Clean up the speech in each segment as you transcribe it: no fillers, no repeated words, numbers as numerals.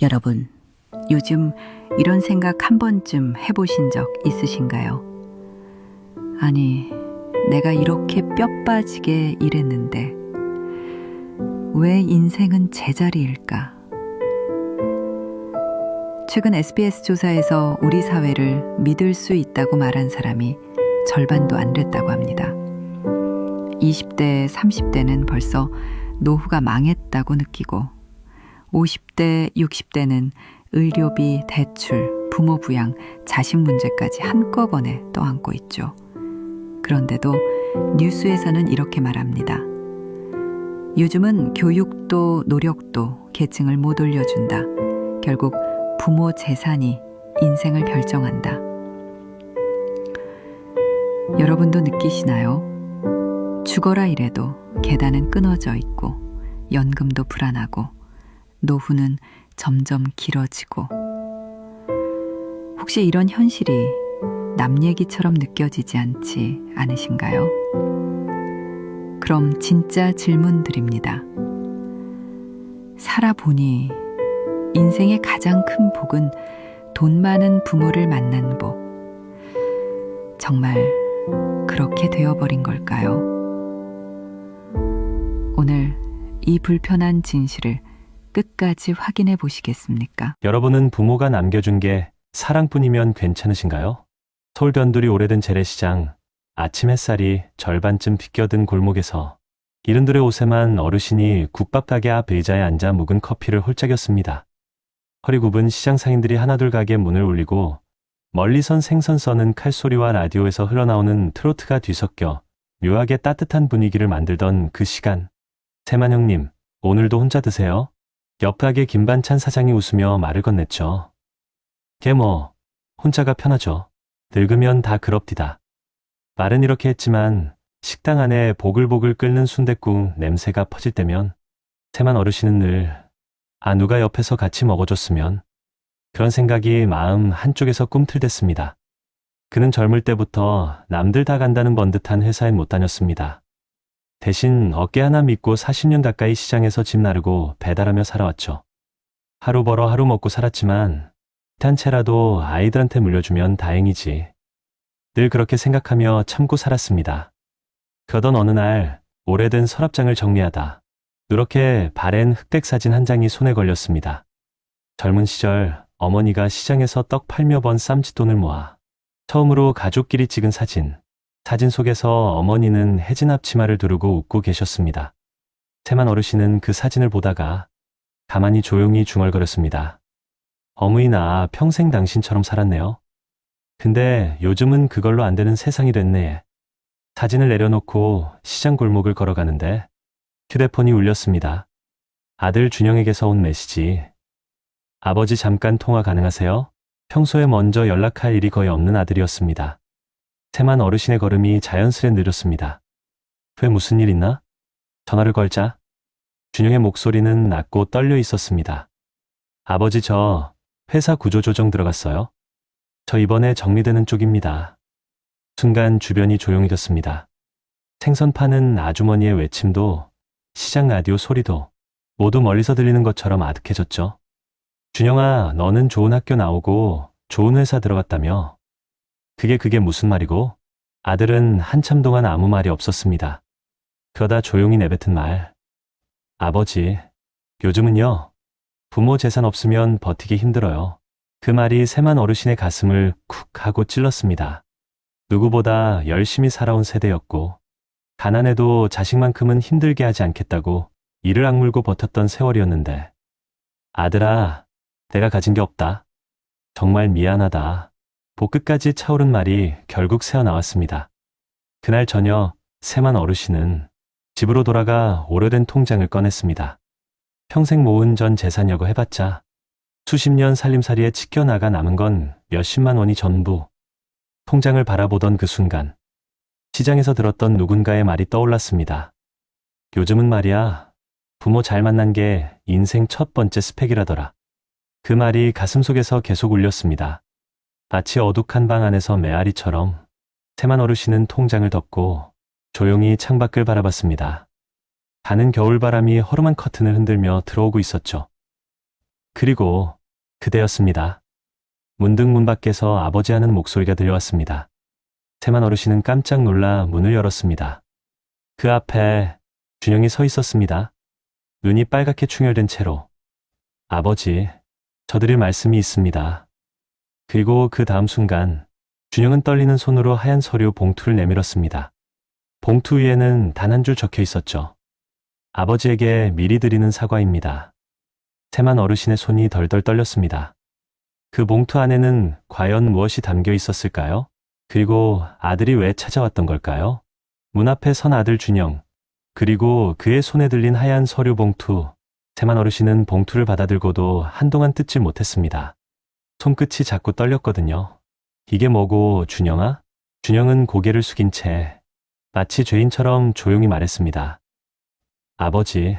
여러분, 요즘 이런 생각 한 번쯤 해보신 적 있으신가요? 아니, 내가 이렇게 뼈 빠지게 일했는데 왜 인생은 제자리일까? 최근 SBS 조사에서 우리 사회를 믿을 수 있다고 말한 사람이 절반도 안 됐다고 합니다. 20대, 30대는 벌써 노후가 망했다고 느끼고 50대, 60대는 의료비, 대출, 부모 부양, 자식 문제까지 한꺼번에 떠안고 있죠. 그런데도 뉴스에서는 이렇게 말합니다. 요즘은 교육도 노력도 계층을 못 올려준다. 결국 부모 재산이 인생을 결정한다. 여러분도 느끼시나요? 죽어라 이래도 계단은 끊어져 있고 연금도 불안하고 노후는 점점 길어지고 혹시 이런 현실이 남 얘기처럼 느껴지지 않지 않으신가요? 그럼 진짜 질문 드립니다. 살아보니 인생의 가장 큰 복은 돈 많은 부모를 만난 복. 정말 그렇게 되어버린 걸까요? 오늘 이 불편한 진실을 끝까지 확인해 보시겠습니까? 여러분은 부모가 남겨준 게 사랑뿐이면 괜찮으신가요? 서울 변두리 오래된 재래시장, 아침 햇살이 절반쯤 비껴든 골목에서 이른들의 옷에만 어르신이 국밥 가게 앞 의자에 앉아 묵은 커피를 홀짝였습니다. 허리 굽은 시장 상인들이 하나둘 가게 문을 울리고 멀리선 생선 써는 칼소리와 라디오에서 흘러나오는 트로트가 뒤섞여 묘하게 따뜻한 분위기를 만들던 그 시간. 세만 형님, 오늘도 혼자 드세요? 옆 가게 김반찬 사장이 웃으며 말을 건넸죠. 걔 혼자가 편하죠. 늙으면 다 그럽디다. 말은 이렇게 했지만 식당 안에 보글보글 끓는 순댓국 냄새가 퍼질 때면 세만 어르신은 늘 누가 옆에서 같이 먹어줬으면 그런 생각이 마음 한쪽에서 꿈틀댔습니다. 그는 젊을 때부터 남들 다 간다는 번듯한 회사엔 못 다녔습니다. 대신 어깨 하나 믿고 40년 가까이 시장에서 집 나르고 배달하며 살아왔죠. 하루 벌어 하루 먹고 살았지만 한 채라도 아이들한테 물려주면 다행이지. 늘 그렇게 생각하며 참고 살았습니다. 그러던 어느 날 오래된 서랍장을 정리하다 누렇게 바랜 흑백 사진 한 장이 손에 걸렸습니다. 젊은 시절 어머니가 시장에서 떡 팔며 번 쌈짓돈을 모아 처음으로 가족끼리 찍은 사진. 사진 속에서 어머니는 해진 앞치마를 두르고 웃고 계셨습니다. 세만 어르신은 그 사진을 보다가 가만히 조용히 중얼거렸습니다. 어머니 나 평생 당신처럼 살았네요. 근데 요즘은 그걸로 안 되는 세상이 됐네. 사진을 내려놓고 시장 골목을 걸어가는데 휴대폰이 울렸습니다. 아들 준영에게서 온 메시지. 아버지 잠깐 통화 가능하세요? 평소에 먼저 연락할 일이 거의 없는 아들이었습니다. 세만 어르신의 걸음이 자연스레 느렸습니다. 왜 무슨 일 있나? 전화를 걸자. 준영의 목소리는 낮고 떨려 있었습니다. 아버지 저 회사 구조조정 들어갔어요. 저 이번에 정리되는 쪽입니다. 순간 주변이 조용해졌습니다. 생선 파는 아주머니의 외침도 시장 라디오 소리도 모두 멀리서 들리는 것처럼 아득해졌죠. 준영아, 너는 좋은 학교 나오고 좋은 회사 들어갔다며? 그게 무슨 말이고? 아들은 한참 동안 아무 말이 없었습니다. 그러다 조용히 내뱉은 말. 아버지, 요즘은요, 부모 재산 없으면 버티기 힘들어요. 그 말이 세만 어르신의 가슴을 쿡 하고 찔렀습니다. 누구보다 열심히 살아온 세대였고, 가난해도 자식만큼은 힘들게 하지 않겠다고 이를 악물고 버텼던 세월이었는데, 아들아, 내가 가진 게 없다. 정말 미안하다. 복끝까지 차오른 말이 결국 새어나왔습니다. 그날 저녁 세만 어르신은 집으로 돌아가 오래된 통장을 꺼냈습니다. 평생 모은 전 재산이라고 해봤자 수십 년 살림살이에 찢겨나가 남은 건 몇십만 원이 전부. 통장을 바라보던 그 순간 시장에서 들었던 누군가의 말이 떠올랐습니다. 요즘은 말이야, 부모 잘 만난 게 인생 첫 번째 스펙이라더라. 그 말이 가슴속에서 계속 울렸습니다. 마치 어둑한 방 안에서 메아리처럼 세만 어르신은 통장을 덮고 조용히 창밖을 바라봤습니다. 가는 겨울바람이 허름한 커튼을 흔들며 들어오고 있었죠. 그리고 그대였습니다. 문득 문 밖에서 아버지 하는 목소리가 들려왔습니다. 태만 어르신은 깜짝 놀라 문을 열었습니다. 그 앞에 준영이 서 있었습니다. 눈이 빨갛게 충혈된 채로. 아버지, 저 드릴 말씀이 있습니다. 그리고 그 다음 순간 준영은 떨리는 손으로 하얀 서류 봉투를 내밀었습니다. 봉투 위에는 단 한 줄 적혀 있었죠. 아버지에게 미리 드리는 사과입니다. 태만 어르신의 손이 덜덜 떨렸습니다. 그 봉투 안에는 과연 무엇이 담겨 있었을까요? 그리고 아들이 왜 찾아왔던 걸까요? 문 앞에 선 아들 준영, 그리고 그의 손에 들린 하얀 서류 봉투. 태만 어르신은 봉투를 받아들고도 한동안 뜯지 못했습니다. 손끝이 자꾸 떨렸거든요. 이게 뭐고, 준영아? 준영은 고개를 숙인 채 마치 죄인처럼 조용히 말했습니다. 아버지,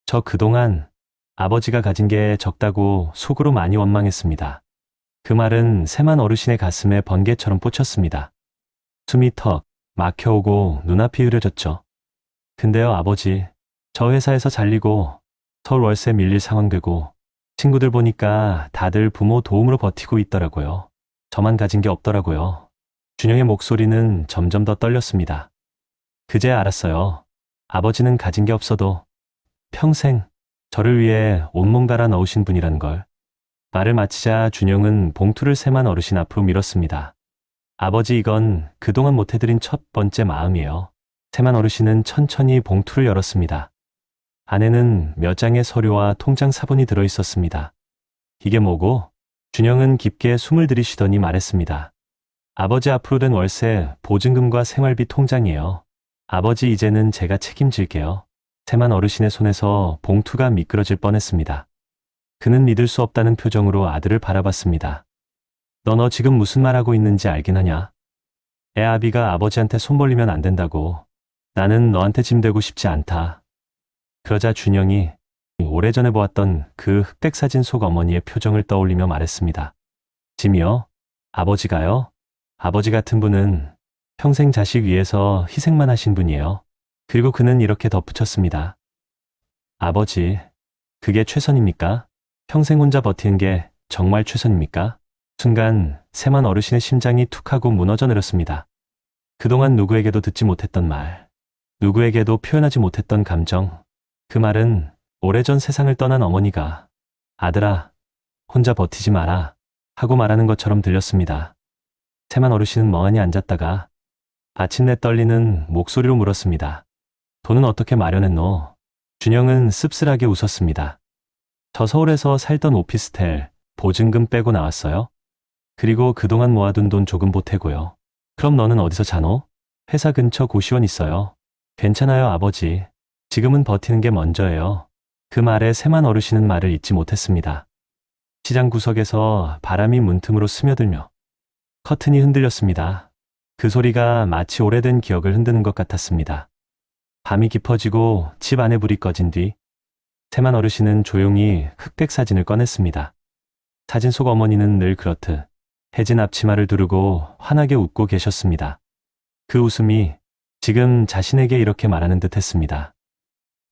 저 그동안 아버지가 가진 게 적다고 속으로 많이 원망했습니다. 그 말은 세만 어르신의 가슴에 번개처럼 꽂혔습니다. 숨이 턱 막혀오고 눈앞이 흐려졌죠. 근데요, 아버지, 저 회사에서 잘리고 서울 월세 밀릴 상황 되고 친구들 보니까 다들 부모 도움으로 버티고 있더라고요. 저만 가진 게 없더라고요. 준영의 목소리는 점점 더 떨렸습니다. 그제야 알았어요. 아버지는 가진 게 없어도 평생 저를 위해 온몸 갈아 넣으신 분이란 걸. 말을 마치자 준영은 봉투를 세만 어르신 앞으로 밀었습니다. 아버지, 이건 그동안 못해드린 첫 번째 마음이에요. 세만 어르신은 천천히 봉투를 열었습니다. 안에는 몇 장의 서류와 통장 사본이 들어있었습니다. 이게 뭐고? 준영은 깊게 숨을 들이쉬더니 말했습니다. 아버지 앞으로 된 월세, 보증금과 생활비 통장이에요. 아버지, 이제는 제가 책임질게요. 세만 어르신의 손에서 봉투가 미끄러질 뻔했습니다. 그는 믿을 수 없다는 표정으로 아들을 바라봤습니다. 너 지금 무슨 말하고 있는지 알긴 하냐? 애 아비가 아버지한테 손 벌리면 안 된다고. 나는 너한테 짐 되고 싶지 않다. 그러자 준영이 오래전에 보았던 그 흑백 사진 속 어머니의 표정을 떠올리며 말했습니다. 짐이요? 아버지가요? 아버지 같은 분은 평생 자식 위해서 희생만 하신 분이에요. 그리고 그는 이렇게 덧붙였습니다. 아버지, 그게 최선입니까? 평생 혼자 버티는 게 정말 최선입니까? 순간 세만 어르신의 심장이 툭 하고 무너져 내렸습니다. 그동안 누구에게도 듣지 못했던 말, 누구에게도 표현하지 못했던 감정, 그 말은 오래전 세상을 떠난 어머니가 아들아, 혼자 버티지 마라 하고 말하는 것처럼 들렸습니다. 세만 어르신은 멍하니 앉았다가 마침내 떨리는 목소리로 물었습니다. 돈은 어떻게 마련했노? 준영은 씁쓸하게 웃었습니다. 저 서울에서 살던 오피스텔 보증금 빼고 나왔어요. 그리고 그동안 모아둔 돈 조금 보태고요. 그럼 너는 어디서 자노? 회사 근처 고시원 있어요. 괜찮아요, 아버지. 지금은 버티는 게 먼저예요. 그 말에 세만 어르신은 말을 잇지 못했습니다. 시장 구석에서 바람이 문틈으로 스며들며 커튼이 흔들렸습니다. 그 소리가 마치 오래된 기억을 흔드는 것 같았습니다. 밤이 깊어지고 집 안에 불이 꺼진 뒤 세만 어르신은 조용히 흑백 사진을 꺼냈습니다. 사진 속 어머니는 늘 그렇듯 해진 앞치마를 두르고 환하게 웃고 계셨습니다. 그 웃음이 지금 자신에게 이렇게 말하는 듯 했습니다.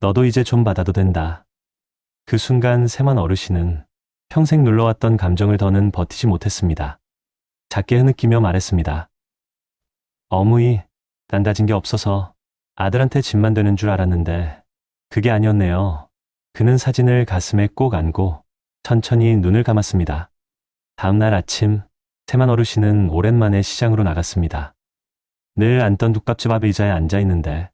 너도 이제 좀 받아도 된다. 그 순간 세만 어르신은 평생 눌러왔던 감정을 더는 버티지 못했습니다. 작게 흐느끼며 말했습니다. 어머니, 난 가진 게 없어서 아들한테 짐만 되는 줄 알았는데 그게 아니었네요. 그는 사진을 가슴에 꼭 안고 천천히 눈을 감았습니다. 다음 날 아침, 세만 어르신은 오랜만에 시장으로 나갔습니다. 늘 앉던 국밥집 앞 의자에 앉아 있는데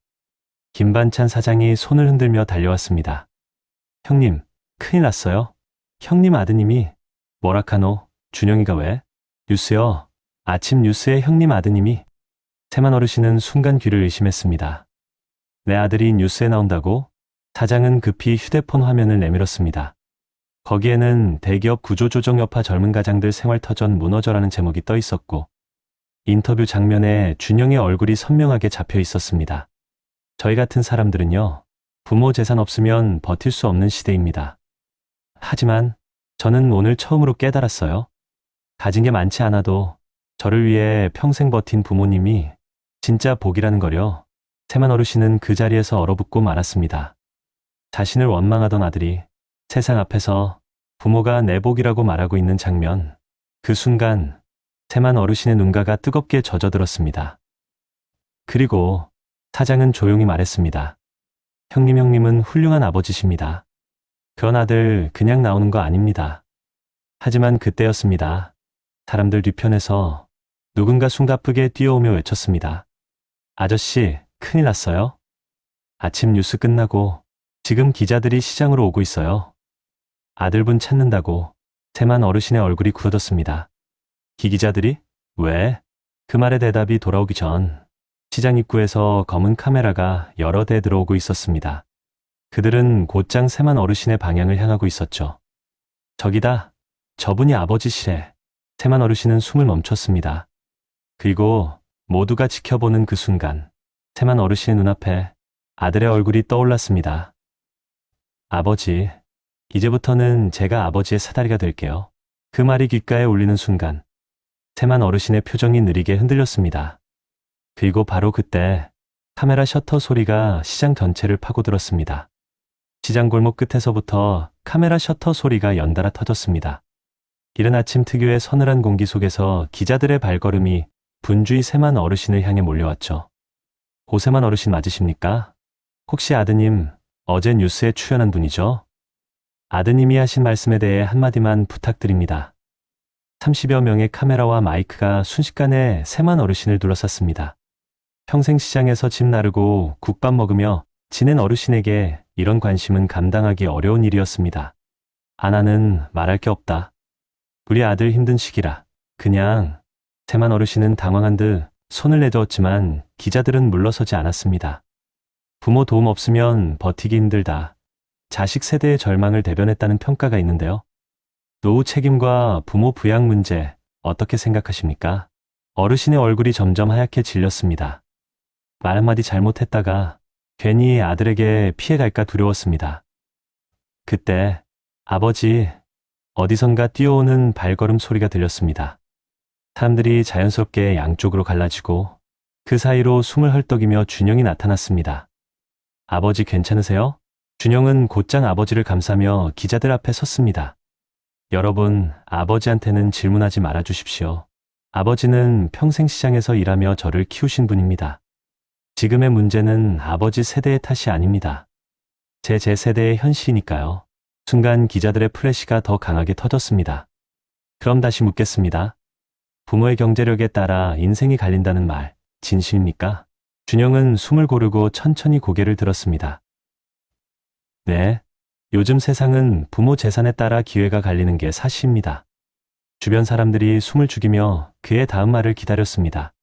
김반찬 사장이 손을 흔들며 달려왔습니다. 형님, 큰일 났어요. 형님 아드님이. 뭐라카노? 준영이가 왜? 뉴스요. 아침 뉴스에 형님 아드님이. 세만 어르신은 순간 귀를 의심했습니다. 내 아들이 뉴스에 나온다고? 사장은 급히 휴대폰 화면을 내밀었습니다. 거기에는 대기업 구조조정 여파 젊은 가장들 생활터전 무너져라는 제목이 떠 있었고 인터뷰 장면에 준영의 얼굴이 선명하게 잡혀 있었습니다. 저희 같은 사람들은요, 부모 재산 없으면 버틸 수 없는 시대입니다. 하지만 저는 오늘 처음으로 깨달았어요. 가진 게 많지 않아도 저를 위해 평생 버틴 부모님이 진짜 복이라는 거요. 세만 어르신은 그 자리에서 얼어붙고 말았습니다. 자신을 원망하던 아들이 세상 앞에서 부모가 내 복이라고 말하고 있는 장면. 그 순간 세만 어르신의 눈가가 뜨겁게 젖어들었습니다. 그리고 사장은 조용히 말했습니다. 형님은 훌륭한 아버지십니다. 그런 아들 그냥 나오는 거 아닙니다. 하지만 그때였습니다. 사람들 뒤편에서 누군가 숨가쁘게 뛰어오며 외쳤습니다. 아저씨, 큰일 났어요. 아침 뉴스 끝나고 지금 기자들이 시장으로 오고 있어요. 아들분 찾는다고. 세만 어르신의 얼굴이 굳어졌습니다. 기자들이? 왜? 그 말의 대답이 돌아오기 전 시장 입구에서 검은 카메라가 여러 대 들어오고 있었습니다. 그들은 곧장 세만 어르신의 방향을 향하고 있었죠. 저기다. 저분이 아버지시래. 세만 어르신은 숨을 멈췄습니다. 그리고 모두가 지켜보는 그 순간 세만 어르신의 눈앞에 아들의 얼굴이 떠올랐습니다. 아버지, 이제부터는 제가 아버지의 사다리가 될게요. 그 말이 귓가에 울리는 순간 세만 어르신의 표정이 느리게 흔들렸습니다. 그리고 바로 그때 카메라 셔터 소리가 시장 전체를 파고들었습니다. 시장 골목 끝에서부터 카메라 셔터 소리가 연달아 터졌습니다. 이른 아침 특유의 서늘한 공기 속에서 기자들의 발걸음이 분주히 세만 어르신을 향해 몰려왔죠. 고세만 어르신 맞으십니까? 혹시 아드님 어제 뉴스에 출연한 분이죠? 아드님이 하신 말씀에 대해 한마디만 부탁드립니다. 30여 명의 카메라와 마이크가 순식간에 세만 어르신을 둘러쌌습니다. 평생 시장에서 집 나르고 국밥 먹으며 지낸 어르신에게 이런 관심은 감당하기 어려운 일이었습니다. 아나는 말할 게 없다. 우리 아들 힘든 시기라. 그냥. 세만 어르신은 당황한 듯 손을 내저었지만 기자들은 물러서지 않았습니다. 부모 도움 없으면 버티기 힘들다. 자식 세대의 절망을 대변했다는 평가가 있는데요. 노후 책임과 부모 부양 문제 어떻게 생각하십니까? 어르신의 얼굴이 점점 하얗게 질렸습니다. 말 한마디 잘못했다가 괜히 아들에게 피해갈까 두려웠습니다. 그때 아버지, 어디선가 뛰어오는 발걸음 소리가 들렸습니다. 사람들이 자연스럽게 양쪽으로 갈라지고 그 사이로 숨을 헐떡이며 준영이 나타났습니다. 아버지 괜찮으세요? 준영은 곧장 아버지를 감싸며 기자들 앞에 섰습니다. 여러분, 아버지한테는 질문하지 말아 주십시오. 아버지는 평생 시장에서 일하며 저를 키우신 분입니다. 지금의 문제는 아버지 세대의 탓이 아닙니다. 제 세대의 현실이니까요. 순간 기자들의 플래시가 더 강하게 터졌습니다. 그럼 다시 묻겠습니다. 부모의 경제력에 따라 인생이 갈린다는 말, 진실입니까? 준영은 숨을 고르고 천천히 고개를 들었습니다. 네, 요즘 세상은 부모 재산에 따라 기회가 갈리는 게 사실입니다. 주변 사람들이 숨을 죽이며 그의 다음 말을 기다렸습니다.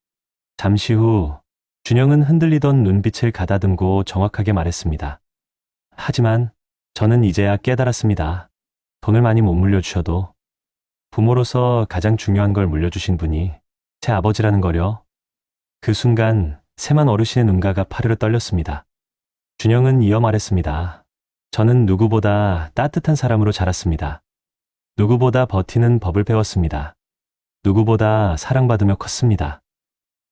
잠시 후 준영은 흔들리던 눈빛을 가다듬고 정확하게 말했습니다. 하지만 저는 이제야 깨달았습니다. 돈을 많이 못 물려주셔도 부모로서 가장 중요한 걸 물려주신 분이 제 아버지라는 거요. 그 순간 세만 어르신의 눈가가 파르르 떨렸습니다. 준영은 이어 말했습니다. 저는 누구보다 따뜻한 사람으로 자랐습니다. 누구보다 버티는 법을 배웠습니다. 누구보다 사랑받으며 컸습니다.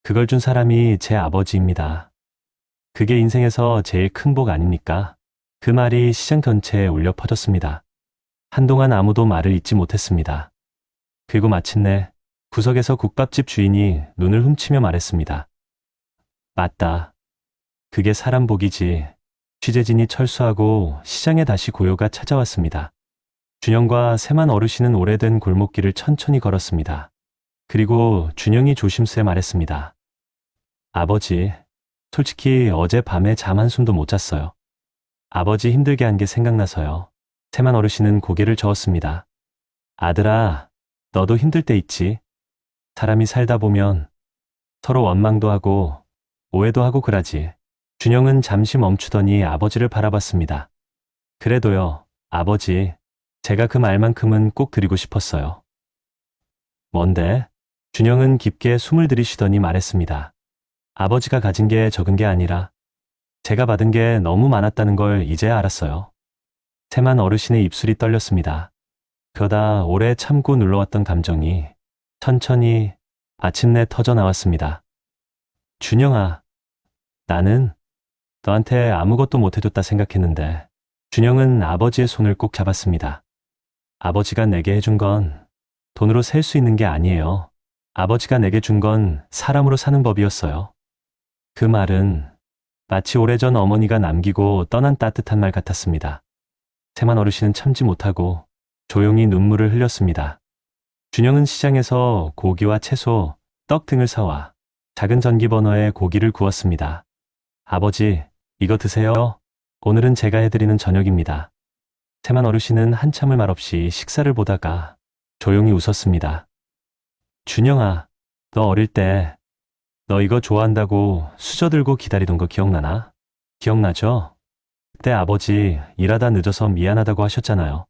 그걸 준 사람이 제 아버지입니다. 그게 인생에서 제일 큰 복 아닙니까? 그 말이 시장 전체에 울려 퍼졌습니다. 한동안 아무도 말을 잇지 못했습니다. 그리고 마침내 구석에서 국밥집 주인이 눈을 훔치며 말했습니다. 맞다. 그게 사람 복이지. 취재진이 철수하고 시장에 다시 고요가 찾아왔습니다. 준영과 세만 어르신은 오래된 골목길을 천천히 걸었습니다. 그리고 준영이 조심스레 말했습니다. 아버지, 솔직히 어제 밤에 잠 한숨도 못 잤어요. 아버지 힘들게 한 게 생각나서요. 세만 어르신은 고개를 저었습니다. 아들아, 너도 힘들 때 있지. 사람이 살다 보면 서로 원망도 하고 오해도 하고 그러지. 준영은 잠시 멈추더니 아버지를 바라봤습니다. 그래도요, 아버지, 제가 그 말만큼은 꼭 드리고 싶었어요. 뭔데? 준영은 깊게 숨을 들이쉬더니 말했습니다. 아버지가 가진 게 적은 게 아니라 제가 받은 게 너무 많았다는 걸 이제야 알았어요. 세만 어르신의 입술이 떨렸습니다. 그러다 오래 참고 눌러왔던 감정이 천천히 마침내 터져 나왔습니다. 준영아, 나는 너한테 아무것도 못해줬다 생각했는데. 준영은 아버지의 손을 꼭 잡았습니다. 아버지가 내게 해준 건 돈으로 셀 수 있는 게 아니에요. 아버지가 내게 준 건 사람으로 사는 법이었어요. 그 말은 마치 오래전 어머니가 남기고 떠난 따뜻한 말 같았습니다. 세만 어르신은 참지 못하고 조용히 눈물을 흘렸습니다. 준영은 시장에서 고기와 채소, 떡 등을 사와 작은 전기버너에 고기를 구웠습니다. 아버지, 이거 드세요. 오늘은 제가 해드리는 저녁입니다. 세만 어르신은 한참을 말없이 식사를 보다가 조용히 웃었습니다. 준영아, 너 어릴 때 너 이거 좋아한다고 수저 들고 기다리던 거 기억나나? 기억나죠? 그때 아버지 일하다 늦어서 미안하다고 하셨잖아요.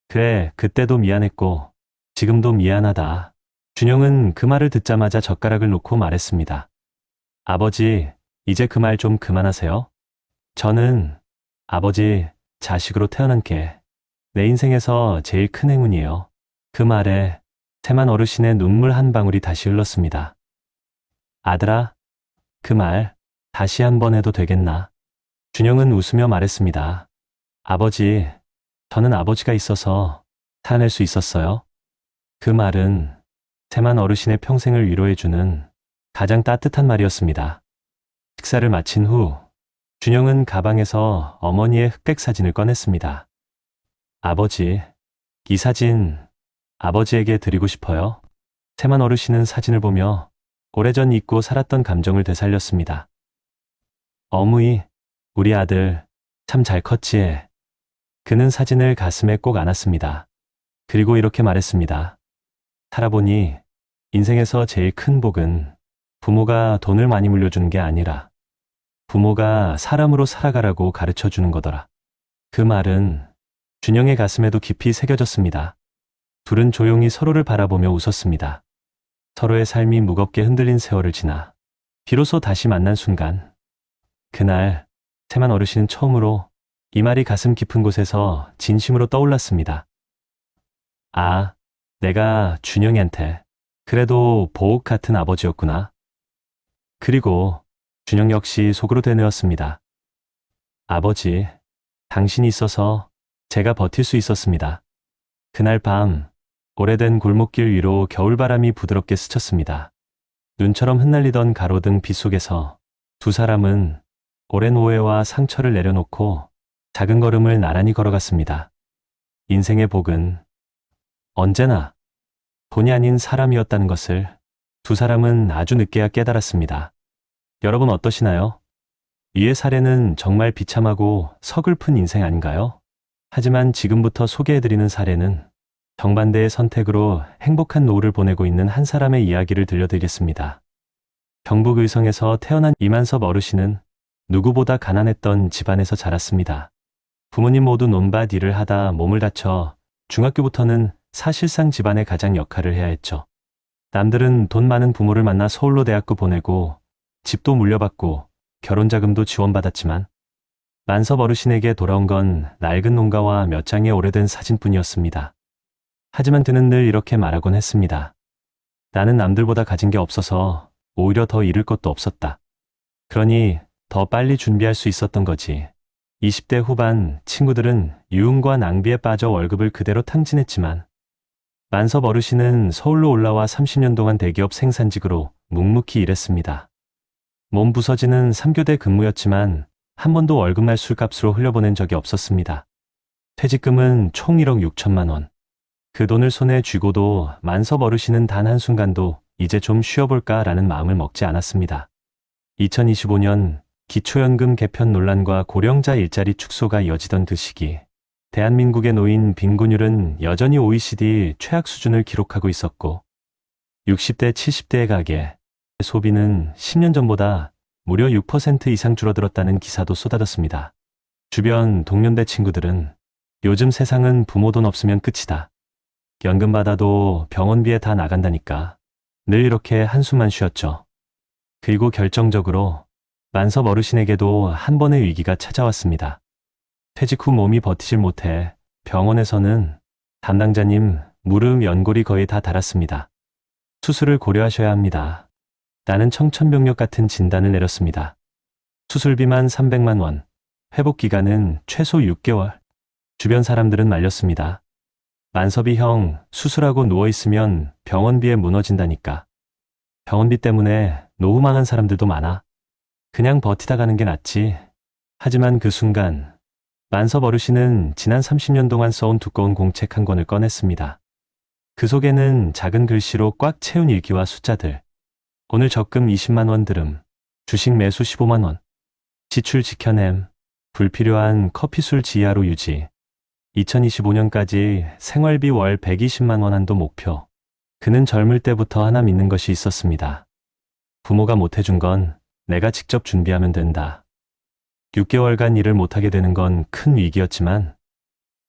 그래, 그때도 미안했고 지금도 미안하다. 준영은 그 말을 듣자마자 젓가락을 놓고 말했습니다. 아버지, 이제 그 말 좀 그만하세요. 저는 아버지 자식으로 태어난 게 내 인생에서 제일 큰 행운이에요. 그 말에 세만 어르신의 눈물 한 방울이 다시 흘렀습니다. 아들아, 그 말 다시 한번 해도 되겠나? 준영은 웃으며 말했습니다. 아버지, 저는 아버지가 있어서 살아낼 수 있었어요. 그 말은 세만 어르신의 평생을 위로해주는 가장 따뜻한 말이었습니다. 식사를 마친 후 준영은 가방에서 어머니의 흑백 사진을 꺼냈습니다. 아버지, 이 사진 아버지에게 드리고 싶어요. 세만 어르신은 사진을 보며 오래전 잊고 살았던 감정을 되살렸습니다. 어머니, 우리 아들 참 잘 컸지. 그는 사진을 가슴에 꼭 안았습니다. 그리고 이렇게 말했습니다. 살아보니 인생에서 제일 큰 복은 부모가 돈을 많이 물려주는 게 아니라 부모가 사람으로 살아가라고 가르쳐 주는 거더라. 그 말은 준영의 가슴에도 깊이 새겨졌습니다. 둘은 조용히 서로를 바라보며 웃었습니다. 서로의 삶이 무겁게 흔들린 세월을 지나 비로소 다시 만난 순간, 그날 세만 어르신은 처음으로 이 말이 가슴 깊은 곳에서 진심으로 떠올랐습니다. 아, 내가 준영이한테 그래도 보옥 같은 아버지였구나. 그리고 준영 역시 속으로 되뇌었습니다. 아버지, 당신이 있어서 제가 버틸 수 있었습니다. 그날 밤 오래된 골목길 위로 겨울바람이 부드럽게 스쳤습니다. 눈처럼 흩날리던 가로등 빛 속에서 두 사람은 오랜 오해와 상처를 내려놓고 작은 걸음을 나란히 걸어갔습니다. 인생의 복은 언제나 돈이 아닌 사람이었다는 것을 두 사람은 아주 늦게야 깨달았습니다. 여러분 어떠시나요? 이의 사례는 정말 비참하고 서글픈 인생 아닌가요? 하지만 지금부터 소개해드리는 사례는 정반대의 선택으로 행복한 노후를 보내고 있는 한 사람의 이야기를 들려드리겠습니다. 경북 의성에서 태어난 이만섭 어르신은 누구보다 가난했던 집안에서 자랐습니다. 부모님 모두 논밭 일을 하다 몸을 다쳐 중학교부터는 사실상 집안의 가장 역할을 해야 했죠. 남들은 돈 많은 부모를 만나 서울로 대학교 보내고 집도 물려받고 결혼자금도 지원받았지만 만섭 어르신에게 돌아온 건 낡은 농가와 몇 장의 오래된 사진뿐이었습니다. 하지만 그는 늘 이렇게 말하곤 했습니다. 나는 남들보다 가진 게 없어서 오히려 더 잃을 것도 없었다. 그러니 더 빨리 준비할 수 있었던 거지. 20대 후반 친구들은 유흥과 낭비에 빠져 월급을 그대로 탕진했지만 만섭 어르신은 서울로 올라와 30년 동안 대기업 생산직으로 묵묵히 일했습니다. 몸 부서지는 3교대 근무였지만 한 번도 월급날 술값으로 흘려보낸 적이 없었습니다. 퇴직금은 총 1억 6천만 원. 그 돈을 손에 쥐고도 만섭 어르신은 단 한순간도 이제 좀 쉬어볼까라는 마음을 먹지 않았습니다. 2025년 기초연금 개편 논란과 고령자 일자리 축소가 이어지던 그 시기, 대한민국의 노인 빈곤율은 여전히 OECD 최악 수준을 기록하고 있었고 60대, 70대의 가계, 소비는 10년 전보다 무려 6% 이상 줄어들었다는 기사도 쏟아졌습니다. 주변 동년배 친구들은 요즘 세상은 부모 돈 없으면 끝이다. 연금 받아도 병원비에 다 나간다니까. 늘 이렇게 한숨만 쉬었죠. 그리고 결정적으로 만섭 어르신에게도 한 번의 위기가 찾아왔습니다. 퇴직 후 몸이 버티질 못해 병원에서는 담당자님 무릎 연골이 거의 다 닳았습니다. 수술을 고려하셔야 합니다. 나는 청천벽력 같은 진단을 내렸습니다. 수술비만 300만 원, 회복 기간은 최소 6개월. 주변 사람들은 말렸습니다. 만섭이 형, 수술하고 누워있으면 병원비에 무너진다니까. 병원비 때문에 노후망한 사람들도 많아. 그냥 버티다 가는 게 낫지. 하지만 그 순간 만섭 어르신은 지난 30년 동안 써온 두꺼운 공책 한 권을 꺼냈습니다. 그 속에는 작은 글씨로 꽉 채운 일기와 숫자들. 오늘 적금 20만 원 들음, 주식 매수 15만 원, 지출 지켜냄, 불필요한 커피술 지하로 유지, 2025년까지 생활비 월 120만 원 한도 목표. 그는 젊을 때부터 하나 믿는 것이 있었습니다. 부모가 못해준 건 내가 직접 준비하면 된다. 6개월간 일을 못하게 되는 건 큰 위기였지만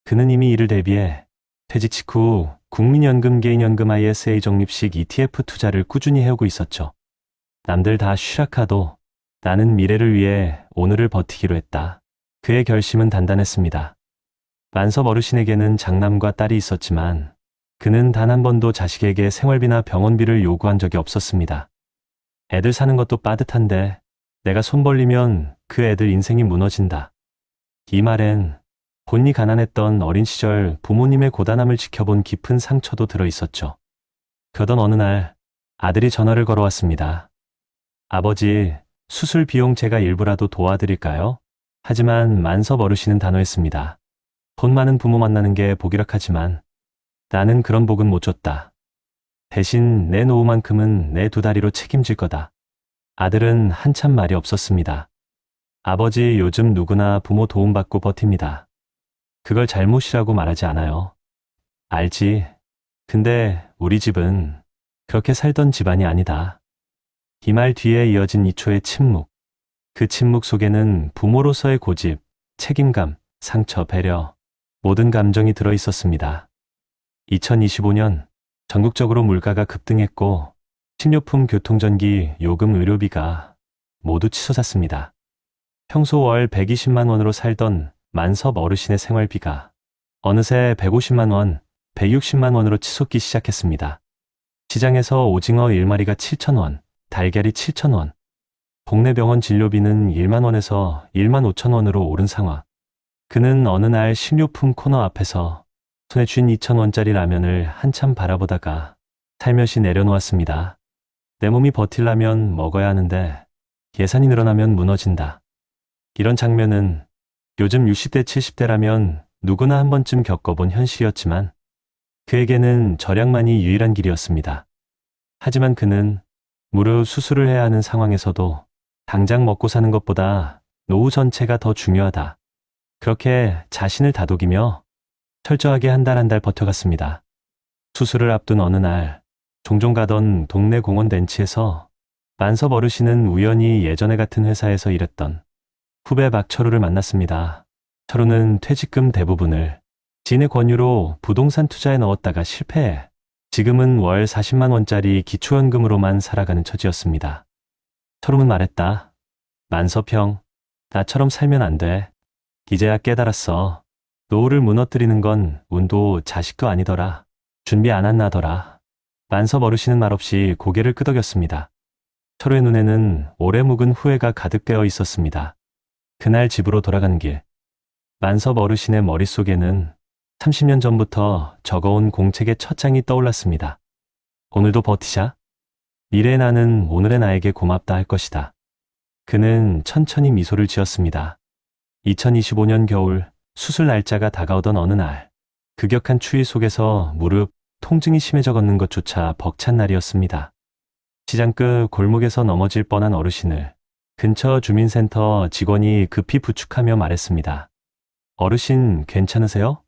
그는 이미 이를 대비해 퇴직 직후 국민연금 개인연금 ISA 적립식 ETF 투자를 꾸준히 해오고 있었죠. 남들 다 쉬락하도 나는 미래를 위해 오늘을 버티기로 했다. 그의 결심은 단단했습니다. 만섭 어르신에게는 장남과 딸이 있었지만 그는 단 한 번도 자식에게 생활비나 병원비를 요구한 적이 없었습니다. 애들 사는 것도 빠듯한데 내가 손 벌리면 그 애들 인생이 무너진다. 이 말엔 본이 가난했던 어린 시절 부모님의 고단함을 지켜본 깊은 상처도 들어 있었죠. 그러던 어느 날 아들이 전화를 걸어왔습니다. 아버지, 수술 비용 제가 일부라도 도와드릴까요? 하지만 만섭 어르신은 단호했습니다. 돈 많은 부모 만나는 게 복이락하지만 나는 그런 복은 못 줬다. 대신 내 노후만큼은 내 두 다리로 책임질 거다. 아들은 한참 말이 없었습니다. 아버지, 요즘 누구나 부모 도움받고 버팁니다. 그걸 잘못이라고 말하지 않아요. 알지. 근데 우리 집은 그렇게 살던 집안이 아니다. 이 말 뒤에 이어진 2초의 침묵. 그 침묵 속에는 부모로서의 고집, 책임감, 상처, 배려, 모든 감정이 들어 있었습니다. 2025년 전국적으로 물가가 급등했고 식료품, 교통전기, 요금, 의료비가 모두 치솟았습니다. 평소 월 120만 원으로 살던 만섭 어르신의 생활비가 어느새 150만 원, 160만 원으로 치솟기 시작했습니다. 시장에서 오징어 1마리가 7천 원, 달걀이 7천 원, 동네 병원 진료비는 1만 원에서 1만 5천 원으로 오른 상황. 그는 어느 날 식료품 코너 앞에서 손에 쥔 2천 원짜리 라면을 한참 바라보다가 살며시 내려놓았습니다. 내 몸이 버틸려면 먹어야 하는데 예산이 늘어나면 무너진다. 이런 장면은 요즘 60대, 70대라면 누구나 한 번쯤 겪어본 현실이었지만 그에게는 절약만이 유일한 길이었습니다. 하지만 그는 무료 수술을 해야 하는 상황에서도 당장 먹고 사는 것보다 노후 전체가 더 중요하다. 그렇게 자신을 다독이며 철저하게 한 달 한 달 버텨갔습니다. 수술을 앞둔 어느 날 종종 가던 동네 공원 벤치에서 만섭 어르신은 우연히 예전에 같은 회사에서 일했던 후배 박철우를 만났습니다. 철우는 퇴직금 대부분을 지인의 권유로 부동산 투자에 넣었다가 실패해 지금은 월 40만 원짜리 기초연금으로만 살아가는 처지였습니다. 철우는 말했다. 만섭 형, 나처럼 살면 안 돼. 이제야 깨달았어. 노후를 무너뜨리는 건 운도 자식도 아니더라. 준비 안 한 나더라. 만섭 어르신은 말없이 고개를 끄덕였습니다. 철우의 눈에는 오래 묵은 후회가 가득되어 있었습니다. 그날 집으로 돌아가는 길. 만섭 어르신의 머릿속에는 30년 전부터 적어온 공책의 첫 장이 떠올랐습니다. 오늘도 버티자. 미래의 나는 오늘의 나에게 고맙다 할 것이다. 그는 천천히 미소를 지었습니다. 2025년 겨울 수술 날짜가 다가오던 어느 날 급격한 추위 속에서 무릎 통증이 심해져 걷는 것조차 벅찬 날이었습니다. 시장 끝 골목에서 넘어질 뻔한 어르신을 근처 주민센터 직원이 급히 부축하며 말했습니다. 어르신 괜찮으세요?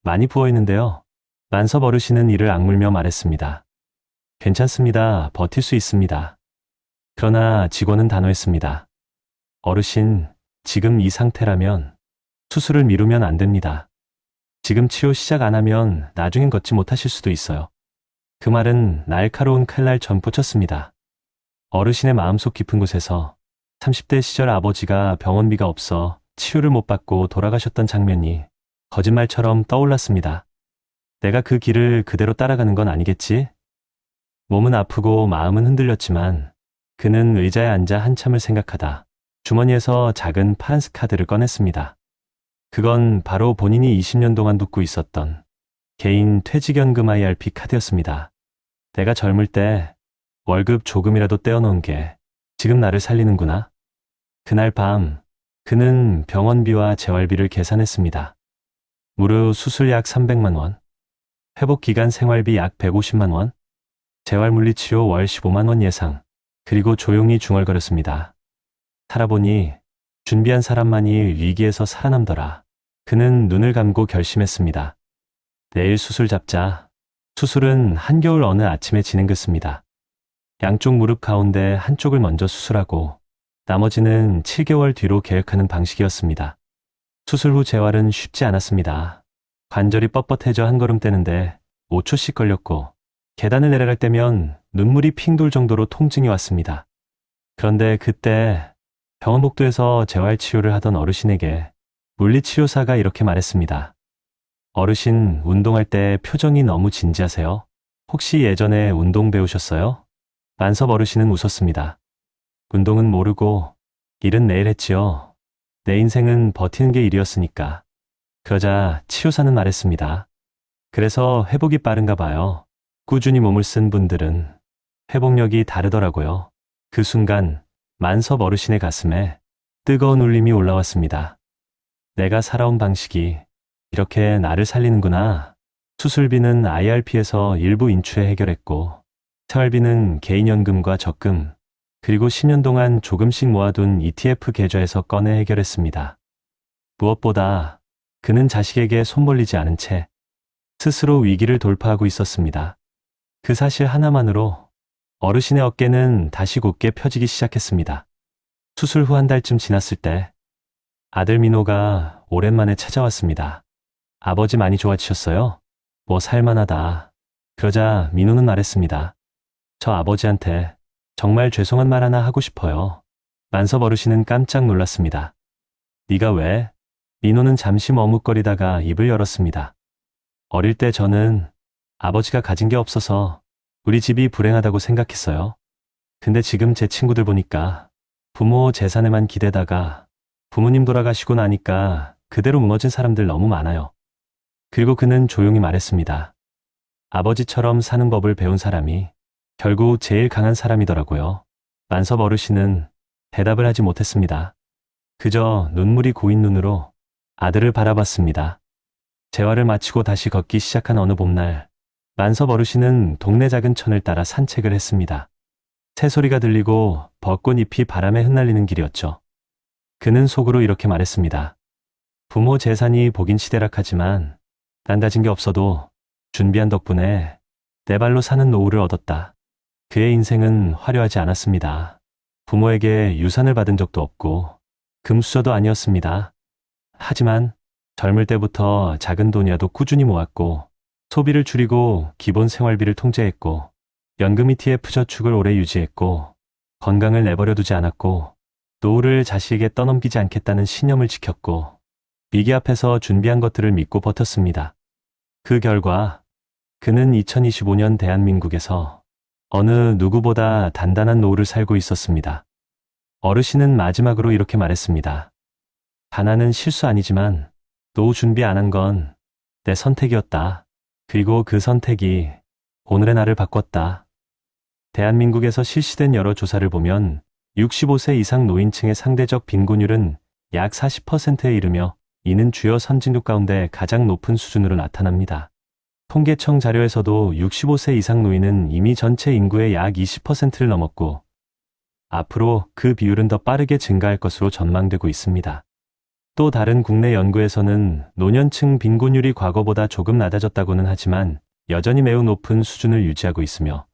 많이 부어있는데요. 만섭 어르신은 이를 악물며 말했습니다. 괜찮습니다. 버틸 수 있습니다. 그러나 직원은 단호했습니다. 어르신, 지금 이 상태라면 수술을 미루면 안 됩니다. 지금 치료 시작 안 하면 나중엔 걷지 못하실 수도 있어요. 그 말은 날카로운 칼날 전포쳤습니다. 어르신의 마음속 깊은 곳에서 30대 시절 아버지가 병원비가 없어 치료를 못 받고 돌아가셨던 장면이 거짓말처럼 떠올랐습니다. 내가 그 길을 그대로 따라가는 건 아니겠지? 몸은 아프고 마음은 흔들렸지만 그는 의자에 앉아 한참을 생각하다 주머니에서 작은 파란색 카드를 꺼냈습니다. 그건 바로 본인이 20년 동안 붓고 있었던 개인 퇴직연금 IRP 카드였습니다. 내가 젊을 때 월급 조금이라도 떼어놓은 게 지금 나를 살리는구나. 그날 밤 그는 병원비와 재활비를 계산했습니다. 무료 수술 약 300만 원, 회복기간 생활비 약 150만 원, 재활물리치료 월 15만 원 예상, 그리고 조용히 중얼거렸습니다. 살아보니 준비한 사람만이 위기에서 살아남더라. 그는 눈을 감고 결심했습니다. 내일 수술 잡자. 수술은 한겨울 어느 아침에 진행됐습니다. 양쪽 무릎 가운데 한쪽을 먼저 수술하고 나머지는 7개월 뒤로 계획하는 방식이었습니다. 수술 후 재활은 쉽지 않았습니다. 관절이 뻣뻣해져 한 걸음 떼는데 5초씩 걸렸고 계단을 내려갈 때면 눈물이 핑 돌 정도로 통증이 왔습니다. 그런데 그때 병원 복도에서 재활치료를 하던 어르신에게 물리치료사가 이렇게 말했습니다. 어르신, 운동할 때 표정이 너무 진지하세요. 혹시 예전에 운동 배우셨어요? 만섭 어르신은 웃었습니다. 운동은 모르고 일은 매일 했지요. 내 인생은 버티는 게 일이었으니까. 그러자 치료사는 말했습니다. 그래서 회복이 빠른가 봐요. 꾸준히 몸을 쓴 분들은 회복력이 다르더라고요. 그 순간 만섭 어르신의 가슴에 뜨거운 울림이 올라왔습니다. 내가 살아온 방식이 이렇게 나를 살리는구나. 수술비는 IRP에서 일부 인출해 해결했고 생활비는 개인연금과 적금, 그리고 10년 동안 조금씩 모아둔 ETF 계좌에서 꺼내 해결했습니다. 무엇보다 그는 자식에게 손벌리지 않은 채 스스로 위기를 돌파하고 있었습니다. 그 사실 하나만으로 어르신의 어깨는 다시 곧게 펴지기 시작했습니다. 수술 후 한 달쯤 지났을 때 아들 민호가 오랜만에 찾아왔습니다. 아버지 많이 좋아지셨어요? 뭐 살만하다. 그러자 민호는 말했습니다. 저 아버지한테 정말 죄송한 말 하나 하고 싶어요. 만섭 어르신은 깜짝 놀랐습니다. 네가 왜? 민호는 잠시 머뭇거리다가 입을 열었습니다. 어릴 때 저는 아버지가 가진 게 없어서 우리 집이 불행하다고 생각했어요. 근데 지금 제 친구들 보니까 부모 재산에만 기대다가 부모님 돌아가시고 나니까 그대로 무너진 사람들 너무 많아요. 그리고 그는 조용히 말했습니다. 아버지처럼 사는 법을 배운 사람이 결국 제일 강한 사람이더라고요. 만섭 어르신은 대답을 하지 못했습니다. 그저 눈물이 고인 눈으로 아들을 바라봤습니다. 재활을 마치고 다시 걷기 시작한 어느 봄날, 만섭 어르신은 동네 작은 천을 따라 산책을 했습니다. 새소리가 들리고 벚꽃잎이 바람에 흩날리는 길이었죠. 그는 속으로 이렇게 말했습니다. 부모 재산이 복인 시대락하지만 난 가진 게 없어도 준비한 덕분에 내 발로 사는 노후를 얻었다. 그의 인생은 화려하지 않았습니다. 부모에게 유산을 받은 적도 없고 금수저도 아니었습니다. 하지만 젊을 때부터 작은 돈이라도 꾸준히 모았고 소비를 줄이고 기본 생활비를 통제했고 연금 ETF 저축을 오래 유지했고 건강을 내버려 두지 않았고 노후를 자식에게 떠넘기지 않겠다는 신념을 지켰고 위기 앞에서 준비한 것들을 믿고 버텼습니다. 그 결과 그는 2025년 대한민국에서 어느 누구보다 단단한 노후를 살고 있었습니다. 어르신은 마지막으로 이렇게 말했습니다. 가난은 실수 아니지만 노후 준비 안 한 건 내 선택이었다. 그리고 그 선택이 오늘의 나를 바꿨다. 대한민국에서 실시된 여러 조사를 보면 65세 이상 노인층의 상대적 빈곤율은 약 40%에 이르며 이는 주요 선진국 가운데 가장 높은 수준으로 나타납니다. 통계청 자료에서도 65세 이상 노인은 이미 전체 인구의 약 20%를 넘었고 앞으로 그 비율은 더 빠르게 증가할 것으로 전망되고 있습니다. 또 다른 국내 연구에서는 노년층 빈곤율이 과거보다 조금 낮아졌다고는 하지만 여전히 매우 높은 수준을 유지하고 있으며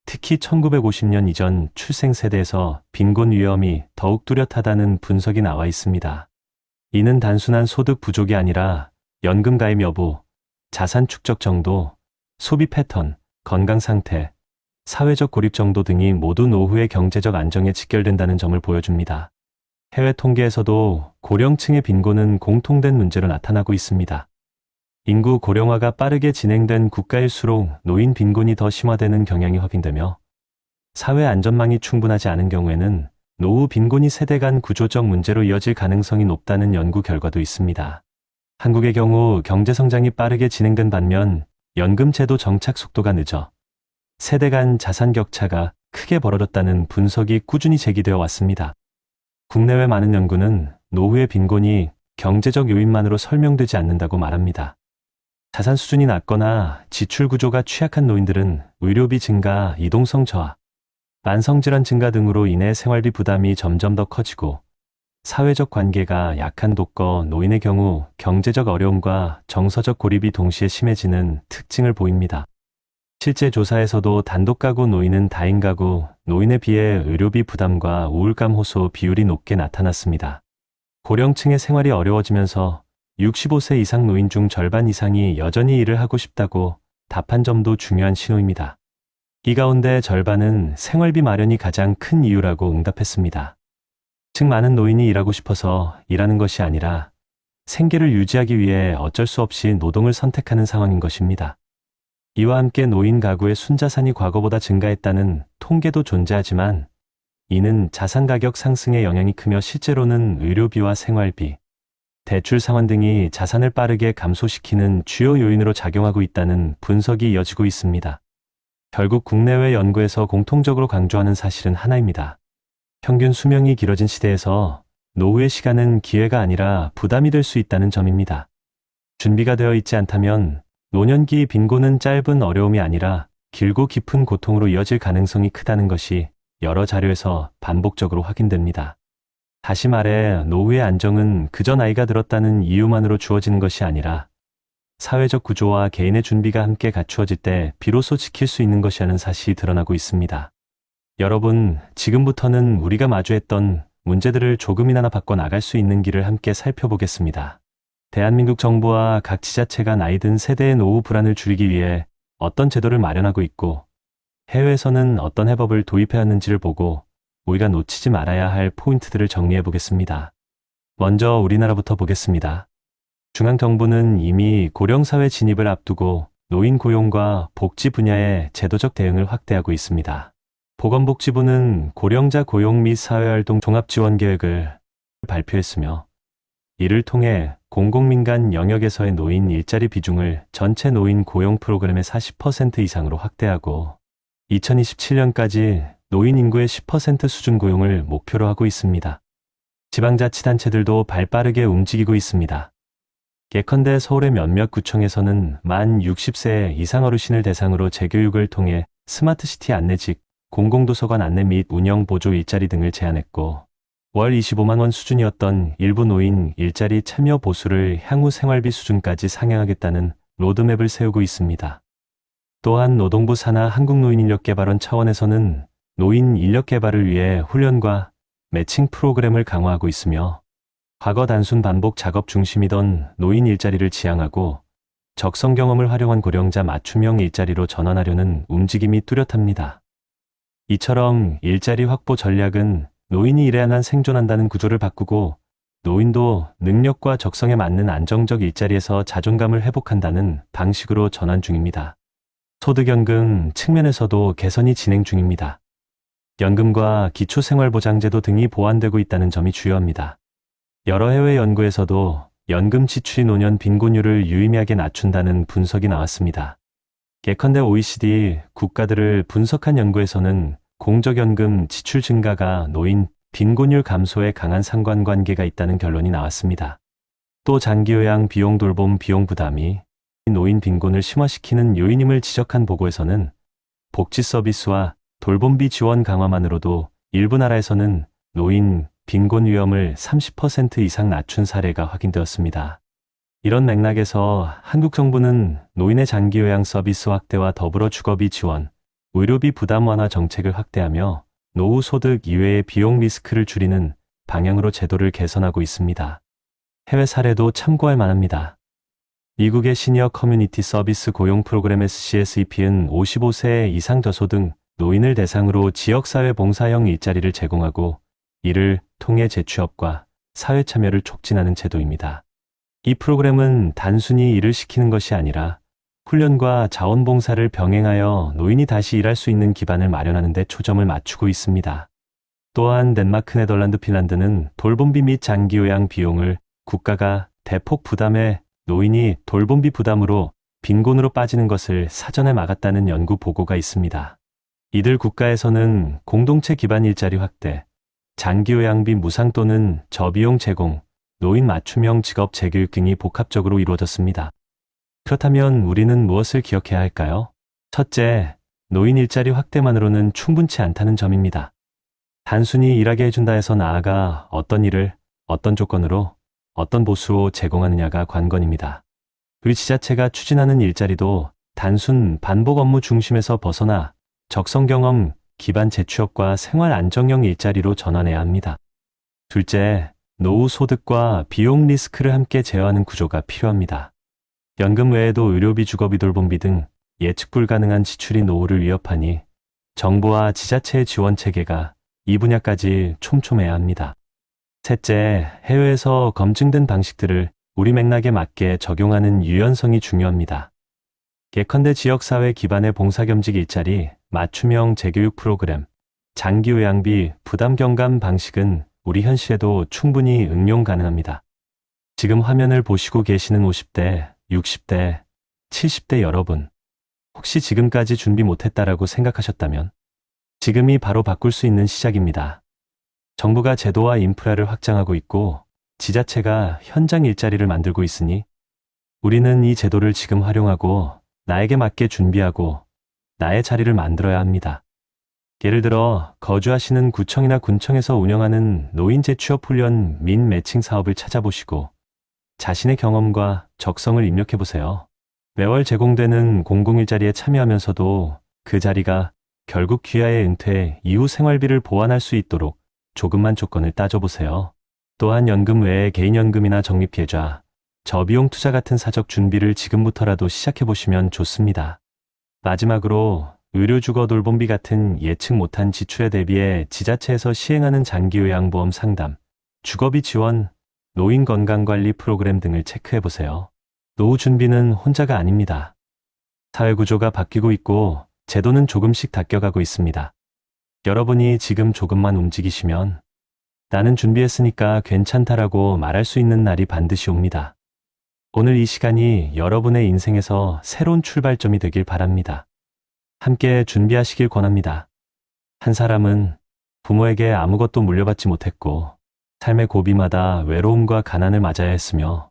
특히 1950년 이전 출생 세대에서 빈곤 위험이 더욱 뚜렷하다는 분석이 나와 있습니다. 이는 단순한 소득 부족이 아니라 연금 가입 여부, 자산 축적 정도, 소비 패턴, 건강 상태, 사회적 고립 정도 등이 모두 노후의 경제적 안정에 직결된다는 점을 보여줍니다. 해외 통계에서도 고령층의 빈곤은 공통된 문제로 나타나고 있습니다. 인구 고령화가 빠르게 진행된 국가일수록 노인 빈곤이 더 심화되는 경향이 확인되며 사회 안전망이 충분하지 않은 경우에는 노후 빈곤이 세대 간 구조적 문제로 이어질 가능성이 높다는 연구 결과도 있습니다. 한국의 경우 경제 성장이 빠르게 진행된 반면 연금 제도 정착 속도가 늦어 세대 간 자산 격차가 크게 벌어졌다는 분석이 꾸준히 제기되어 왔습니다. 국내외 많은 연구는 노후의 빈곤이 경제적 요인만으로 설명되지 않는다고 말합니다. 자산 수준이 낮거나 지출 구조가 취약한 노인들은 의료비 증가, 이동성 저하, 만성질환 증가 등으로 인해 생활비 부담이 점점 더 커지고 사회적 관계가 약한 독거 노인의 경우 경제적 어려움과 정서적 고립이 동시에 심해지는 특징을 보입니다. 실제 조사에서도 단독 가구 노인은 다인 가구 노인에 비해 의료비 부담과 우울감 호소 비율이 높게 나타났습니다. 고령층의 생활이 어려워지면서 65세 이상 노인 중 절반 이상이 여전히 일을 하고 싶다고 답한 점도 중요한 신호입니다. 이 가운데 절반은 생활비 마련이 가장 큰 이유라고 응답했습니다. 즉 많은 노인이 일하고 싶어서 일하는 것이 아니라 생계를 유지하기 위해 어쩔 수 없이 노동을 선택하는 상황인 것입니다. 이와 함께 노인 가구의 순자산이 과거보다 증가했다는 통계도 존재하지만 이는 자산 가격 상승의 영향이 크며 실제로는 의료비와 생활비, 대출 상환 등이 자산을 빠르게 감소시키는 주요 요인으로 작용하고 있다는 분석이 이어지고 있습니다. 결국 국내외 연구에서 공통적으로 강조하는 사실은 하나입니다. 평균 수명이 길어진 시대에서 노후의 시간은 기회가 아니라 부담이 될 수 있다는 점입니다. 준비가 되어 있지 않다면 노년기 빈곤은 짧은 어려움이 아니라 길고 깊은 고통으로 이어질 가능성이 크다는 것이 여러 자료에서 반복적으로 확인됩니다. 다시 말해 노후의 안정은 그저 나이가 들었다는 이유만으로 주어지는 것이 아니라 사회적 구조와 개인의 준비가 함께 갖추어질 때 비로소 지킬 수 있는 것이라는 사실이 드러나고 있습니다. 여러분, 지금부터는 우리가 마주했던 문제들을 조금이나마 바꿔나갈 수 있는 길을 함께 살펴보겠습니다. 대한민국 정부와 각 지자체가 나이 든 세대의 노후 불안을 줄이기 위해 어떤 제도를 마련하고 있고 해외에서는 어떤 해법을 도입해왔는지를 보고 우리가 놓치지 말아야 할 포인트들을 정리해 보겠습니다. 먼저 우리나라부터 보겠습니다. 중앙정부는 이미 고령사회 진입을 앞두고 노인 고용과 복지 분야의 제도적 대응을 확대하고 있습니다. 보건복지부는 고령자 고용 및 사회활동 종합지원계획을 발표했으며 이를 통해 공공민간 영역에서의 노인 일자리 비중을 전체 노인 고용 프로그램의 40% 이상으로 확대하고 2027년까지 노인 인구의 10% 수준 고용을 목표로 하고 있습니다. 지방자치단체들도 발빠르게 움직이고 있습니다. 예컨대 서울의 몇몇 구청에서는 만 60세 이상 어르신을 대상으로 재교육을 통해 스마트시티 안내직, 공공도서관 안내 및 운영 보조 일자리 등을 제안했고 월 25만 원 수준이었던 일부 노인 일자리 참여 보수를 향후 생활비 수준까지 상향하겠다는 로드맵을 세우고 있습니다. 또한 노동부 산하 한국노인인력개발원 차원에서는 노인 인력개발을 위해 훈련과 매칭 프로그램을 강화하고 있으며 과거 단순 반복 작업 중심이던 노인 일자리를 지향하고 적성 경험을 활용한 고령자 맞춤형 일자리로 전환하려는 움직임이 뚜렷합니다. 이처럼 일자리 확보 전략은 노인이 일해야만 생존한다는 구조를 바꾸고 노인도 능력과 적성에 맞는 안정적 일자리에서 자존감을 회복한다는 방식으로 전환 중입니다. 소득연금 측면에서도 개선이 진행 중입니다. 연금과 기초생활보장제도 등이 보완되고 있다는 점이 주요합니다. 여러 해외 연구에서도 연금 지출이 노년 빈곤율을 유의미하게 낮춘다는 분석이 나왔습니다. 예컨대 OECD 국가들을 분석한 연구에서는 공적연금 지출 증가가 노인 빈곤율 감소에 강한 상관관계가 있다는 결론이 나왔습니다. 또 장기요양 비용 돌봄 비용 부담이 노인 빈곤을 심화시키는 요인임을 지적한 보고에서는 복지 서비스와 돌봄비 지원 강화만으로도 일부 나라에서는 노인 빈곤 위험을 30% 이상 낮춘 사례가 확인되었습니다. 이런 맥락에서 한국 정부는 노인의 장기요양 서비스 확대와 더불어 주거비 지원, 의료비 부담 완화 정책을 확대하며 노후 소득 이외의 비용 리스크를 줄이는 방향으로 제도를 개선하고 있습니다. 해외 사례도 참고할 만합니다. 미국의 시니어 커뮤니티 서비스 고용 프로그램 SCSEP는 55세 이상 저소득 노인을 대상으로 지역사회 봉사형 일자리를 제공하고 이를 통해 재취업과 사회 참여를 촉진하는 제도입니다. 이 프로그램은 단순히 일을 시키는 것이 아니라 훈련과 자원봉사를 병행하여 노인이 다시 일할 수 있는 기반을 마련하는 데 초점을 맞추고 있습니다. 또한 덴마크, 네덜란드, 핀란드는 돌봄비 및 장기요양 비용을 국가가 대폭 부담해 노인이 돌봄비 부담으로 빈곤으로 빠지는 것을 사전에 막았다는 연구 보고가 있습니다. 이들 국가에서는 공동체 기반 일자리 확대, 장기요양비 무상 또는 저비용 제공, 노인 맞춤형 직업 재교육 등이 복합적으로 이루어졌습니다. 그렇다면 우리는 무엇을 기억해야 할까요? 첫째, 노인 일자리 확대만으로는 충분치 않다는 점입니다. 단순히 일하게 해준다 해서 나아가 어떤 일을, 어떤 조건으로, 어떤 보수로 제공하느냐가 관건입니다. 우리 지자체가 추진하는 일자리도 단순 반복 업무 중심에서 벗어나 적성 경험 기반 재취업과 생활 안정형 일자리로 전환해야 합니다. 둘째, 노후 소득과 비용 리스크를 함께 제어하는 구조가 필요합니다. 연금 외에도 의료비, 주거비, 돌봄비 등 예측 불가능한 지출이 노후를 위협하니 정부와 지자체의 지원 체계가 이 분야까지 촘촘해야 합니다. 셋째, 해외에서 검증된 방식들을 우리 맥락에 맞게 적용하는 유연성이 중요합니다. 예컨대 지역사회 기반의 봉사겸직 일자리, 맞춤형 재교육 프로그램, 장기요양비, 부담경감 방식은 우리 현실에도 충분히 응용 가능합니다. 지금 화면을 보시고 계시는 50대, 60대, 70대 여러분, 혹시 지금까지 준비 못했다라고 생각하셨다면 지금이 바로 바꿀 수 있는 시작입니다. 정부가 제도와 인프라를 확장하고 있고 지자체가 현장 일자리를 만들고 있으니 우리는 이 제도를 지금 활용하고 나에게 맞게 준비하고 나의 자리를 만들어야 합니다. 예를 들어 거주하시는 구청이나 군청에서 운영하는 노인 재취업 훈련 민 매칭 사업을 찾아보시고 자신의 경험과 적성을 입력해보세요. 매월 제공되는 공공일자리에 참여하면서도 그 자리가 결국 귀하의 은퇴 이후 생활비를 보완할 수 있도록 조금만 조건을 따져보세요. 또한 연금 외에 개인연금이나 적립계좌, 저비용 투자 같은 사적 준비를 지금부터라도 시작해보시면 좋습니다. 마지막으로 의료주거 돌봄비 같은 예측 못한 지출에 대비해 지자체에서 시행하는 장기요양보험 상담, 주거비 지원, 노인 건강관리 프로그램 등을 체크해보세요. 노후 준비는 혼자가 아닙니다. 사회구조가 바뀌고 있고 제도는 조금씩 바뀌어가고 있습니다. 여러분이 지금 조금만 움직이시면 나는 준비했으니까 괜찮다라고 말할 수 있는 날이 반드시 옵니다. 오늘 이 시간이 여러분의 인생에서 새로운 출발점이 되길 바랍니다. 함께 준비하시길 권합니다. 한 사람은 부모에게 아무것도 물려받지 못했고 삶의 고비마다 외로움과 가난을 맞아야 했으며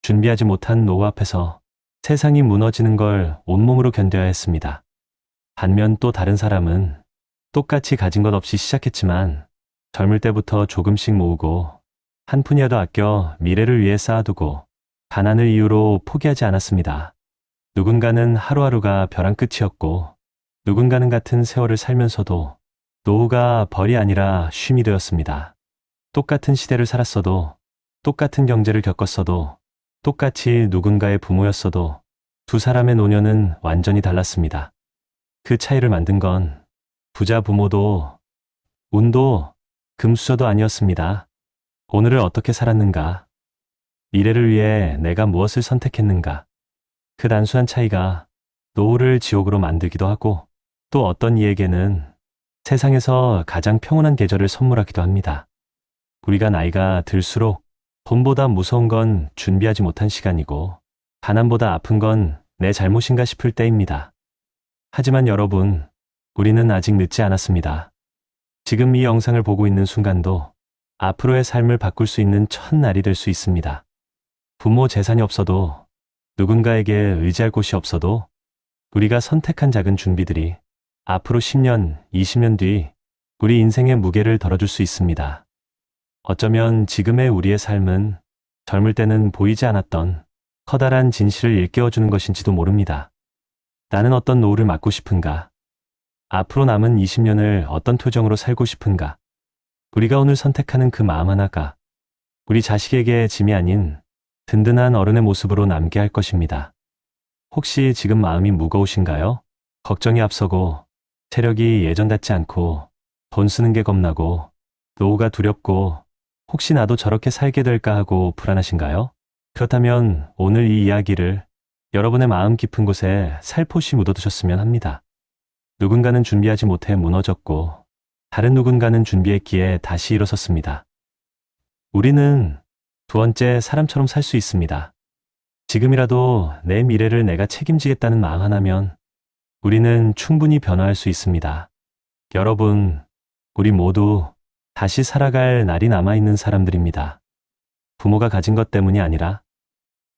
준비하지 못한 노후 앞에서 세상이 무너지는 걸 온몸으로 견뎌야 했습니다. 반면 또 다른 사람은 똑같이 가진 것 없이 시작했지만 젊을 때부터 조금씩 모으고 한 푼이라도 아껴 미래를 위해 쌓아두고 가난을 이유로 포기하지 않았습니다. 누군가는 하루하루가 벼랑 끝이었고 누군가는 같은 세월을 살면서도 노후가 벌이 아니라 쉼이 되었습니다. 똑같은 시대를 살았어도 똑같은 경제를 겪었어도 똑같이 누군가의 부모였어도 두 사람의 노년은 완전히 달랐습니다. 그 차이를 만든 건 부자 부모도 운도 금수저도 아니었습니다. 오늘을 어떻게 살았는가? 미래를 위해 내가 무엇을 선택했는가? 그 단순한 차이가 노후를 지옥으로 만들기도 하고 또 어떤 이에게는 세상에서 가장 평온한 계절을 선물하기도 합니다. 우리가 나이가 들수록 돈보다 무서운 건 준비하지 못한 시간이고 가난보다 아픈 건 내 잘못인가 싶을 때입니다. 하지만 여러분, 우리는 아직 늦지 않았습니다. 지금 이 영상을 보고 있는 순간도 앞으로의 삶을 바꿀 수 있는 첫날이 될 수 있습니다. 부모 재산이 없어도 누군가에게 의지할 곳이 없어도 우리가 선택한 작은 준비들이 앞으로 10년, 20년 뒤 우리 인생의 무게를 덜어줄 수 있습니다. 어쩌면 지금의 우리의 삶은 젊을 때는 보이지 않았던 커다란 진실을 일깨워주는 것인지도 모릅니다. 나는 어떤 노후를 맞고 싶은가? 앞으로 남은 20년을 어떤 표정으로 살고 싶은가? 우리가 오늘 선택하는 그 마음 하나가 우리 자식에게 짐이 아닌 든든한 어른의 모습으로 남게 할 것입니다. 혹시 지금 마음이 무거우신가요? 걱정이 앞서고 체력이 예전 같지 않고 돈 쓰는 게 겁나고 노후가 두렵고 혹시 나도 저렇게 살게 될까 하고 불안하신가요? 그렇다면 오늘 이 이야기를 여러분의 마음 깊은 곳에 살포시 묻어두셨으면 합니다. 누군가는 준비하지 못해 무너졌고 다른 누군가는 준비했기에 다시 일어섰습니다. 우리는 두 번째 사람처럼 살 수 있습니다. 지금이라도 내 미래를 내가 책임지겠다는 마음 하나면 우리는 충분히 변화할 수 있습니다. 여러분, 우리 모두 다시 살아갈 날이 남아있는 사람들입니다. 부모가 가진 것 때문이 아니라,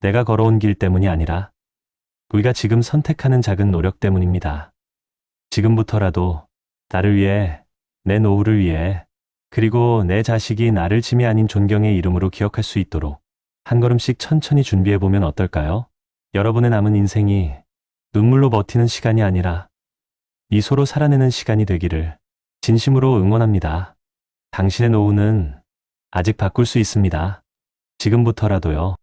내가 걸어온 길 때문이 아니라, 우리가 지금 선택하는 작은 노력 때문입니다. 지금부터라도 나를 위해, 내 노후를 위해, 그리고 내 자식이 나를 짐이 아닌 존경의 이름으로 기억할 수 있도록 한 걸음씩 천천히 준비해보면 어떨까요? 여러분의 남은 인생이 눈물로 버티는 시간이 아니라 미소로 살아내는 시간이 되기를 진심으로 응원합니다. 당신의 노후는 아직 바꿀 수 있습니다. 지금부터라도요.